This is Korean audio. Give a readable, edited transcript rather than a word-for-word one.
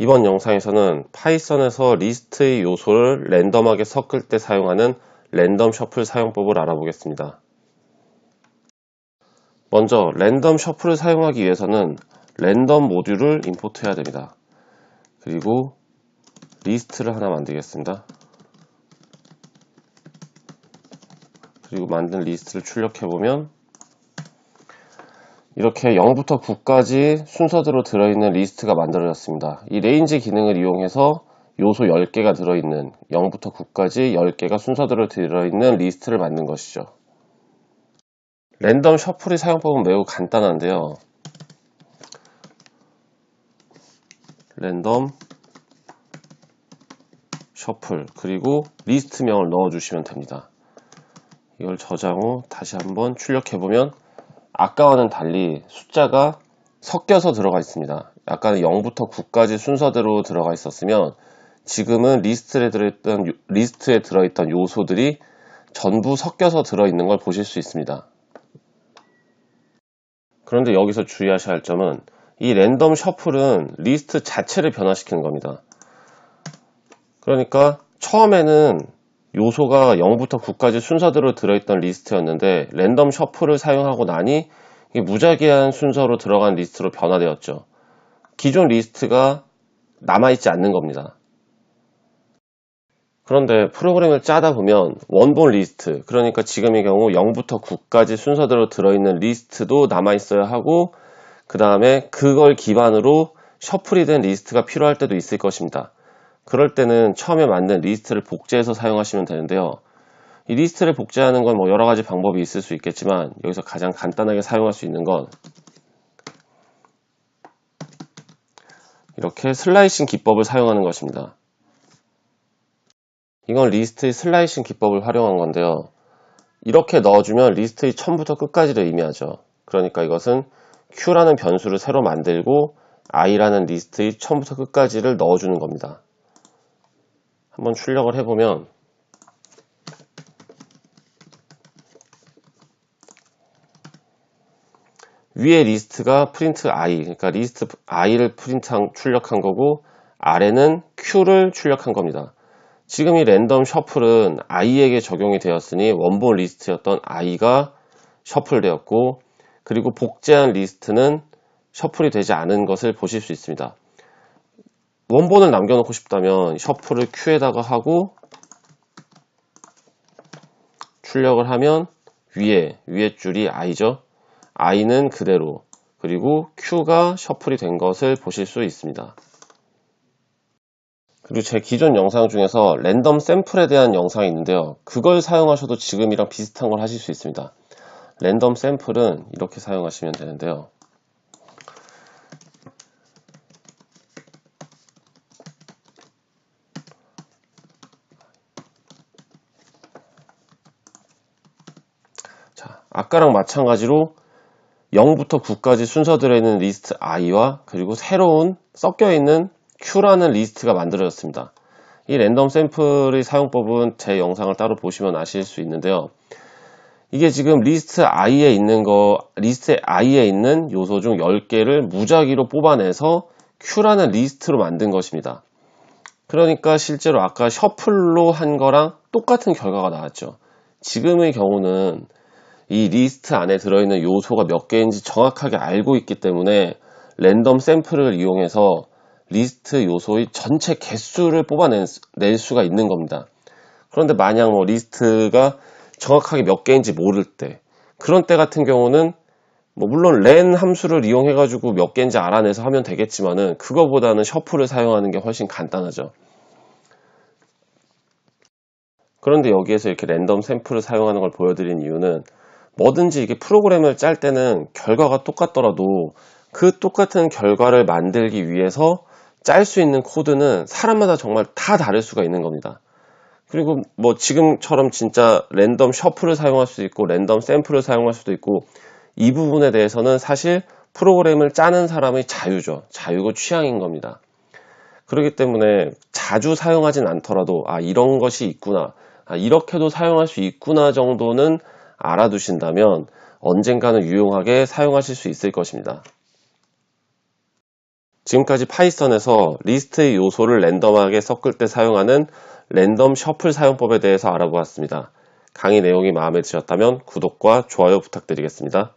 이번 영상에서는 파이썬에서 리스트의 요소를 랜덤하게 섞을 때 사용하는 랜덤 셔플 사용법을 알아보겠습니다. 먼저 랜덤 셔플을 사용하기 위해서는 랜덤 모듈을 임포트해야 됩니다. 그리고 리스트를 하나 만들겠습니다. 그리고 만든 리스트를 출력해보면 이렇게 0부터 9까지 순서대로 들어있는 리스트가 만들어졌습니다. 이 레인지 기능을 이용해서 요소 10개가 들어있는 0부터 9까지 10개가 순서대로 들어있는 리스트를 만든 것이죠. 랜덤 셔플의 사용법은 매우 간단한데요. 랜덤 셔플 그리고 리스트명을 넣어주시면 됩니다. 이걸 저장 후 다시 한번 출력해보면 아까와는 달리 숫자가 섞여서 들어가 있습니다. 아까는 0부터 9까지 순서대로 들어가 있었으면 지금은 리스트에 들어있던 요소들이 전부 섞여서 들어있는 걸 보실 수 있습니다. 그런데 여기서 주의하셔야 할 점은 이 랜덤 셔플은 리스트 자체를 변화시키는 겁니다. 그러니까 처음에는 요소가 0부터 9까지 순서대로 들어있던 리스트였는데 랜덤 셔플을 사용하고 나니 이게 무작위한 순서로 들어간 리스트로 변화되었죠. 기존 리스트가 남아있지 않는 겁니다. 그런데 프로그램을 짜다 보면 원본 리스트, 그러니까 지금의 경우 0부터 9까지 순서대로 들어있는 리스트도 남아있어야 하고 그 다음에 그걸 기반으로 셔플이 된 리스트가 필요할 때도 있을 것입니다. 그럴 때는 처음에 만든 리스트를 복제해서 사용하시면 되는데요. 이 리스트를 복제하는 건 뭐 여러 가지 방법이 있을 수 있겠지만 여기서 가장 간단하게 사용할 수 있는 건 이렇게 슬라이싱 기법을 사용하는 것입니다. 이건 리스트의 슬라이싱 기법을 활용한 건데요. 이렇게 넣어주면 리스트의 처음부터 끝까지를 의미하죠. 그러니까 이것은 q라는 변수를 새로 만들고 i라는 리스트의 처음부터 끝까지를 넣어주는 겁니다. 한번 출력을 해보면 위에 리스트가 프린트 i, 그러니까 리스트 i를 출력한 거고 아래는 q를 출력한 겁니다. 지금 이 랜덤 셔플은 i에게 적용이 되었으니 원본 리스트였던 i가 셔플 되었고 그리고 복제한 리스트는 셔플이 되지 않은 것을 보실 수 있습니다. 원본을 남겨놓고 싶다면 셔플을 q에다가 하고 출력을 하면 위에 줄이 i죠. i는 그대로 그리고 q가 셔플이 된 것을 보실 수 있습니다. 그리고 제 기존 영상 중에서 랜덤 샘플에 대한 영상이 있는데요. 그걸 사용하셔도 지금이랑 비슷한 걸 하실 수 있습니다. 랜덤 샘플은 이렇게 사용하시면 되는데요. 자, 아까랑 마찬가지로 0부터 9까지 순서대로 있는 리스트 i와 그리고 새로운 섞여있는 q라는 리스트가 만들어졌습니다. 이 랜덤 샘플의 사용법은 제 영상을 따로 보시면 아실 수 있는데요. 이게 지금 리스트 i에 있는 요소 중 10개를 무작위로 뽑아내서 q라는 리스트로 만든 것입니다. 그러니까 실제로 아까 셔플로 한 거랑 똑같은 결과가 나왔죠. 지금의 경우는 이 리스트 안에 들어있는 요소가 몇 개인지 정확하게 알고 있기 때문에 랜덤 샘플을 이용해서 리스트 요소의 전체 개수를 뽑아낼 수가 있는 겁니다. 그런데 만약 리스트가 정확하게 몇 개인지 모를 때 그런 때 같은 경우는 물론 len 함수를 이용해 가지고 몇 개인지 알아내서 하면 되겠지만은 그거보다는 셔플을 사용하는 게 훨씬 간단하죠. 그런데 여기에서 이렇게 랜덤 샘플을 사용하는 걸 보여드린 이유는 뭐든지 이게 프로그램을 짤 때는 결과가 똑같더라도 그 똑같은 결과를 만들기 위해서 짤 수 있는 코드는 사람마다 정말 다 다를 수가 있는 겁니다. 그리고 지금처럼 진짜 랜덤 셔플을 사용할 수도 있고 랜덤 샘플을 사용할 수도 있고 이 부분에 대해서는 사실 프로그램을 짜는 사람의 자유죠. 자유고 취향인 겁니다. 그렇기 때문에 자주 사용하진 않더라도 이런 것이 있구나, 이렇게도 사용할 수 있구나 정도는 알아두신다면 언젠가는 유용하게 사용하실 수 있을 것입니다. 지금까지 파이썬에서 리스트의 요소를 랜덤하게 섞을 때 사용하는 랜덤 셔플 사용법에 대해서 알아보았습니다. 강의 내용이 마음에 드셨다면 구독과 좋아요 부탁드리겠습니다.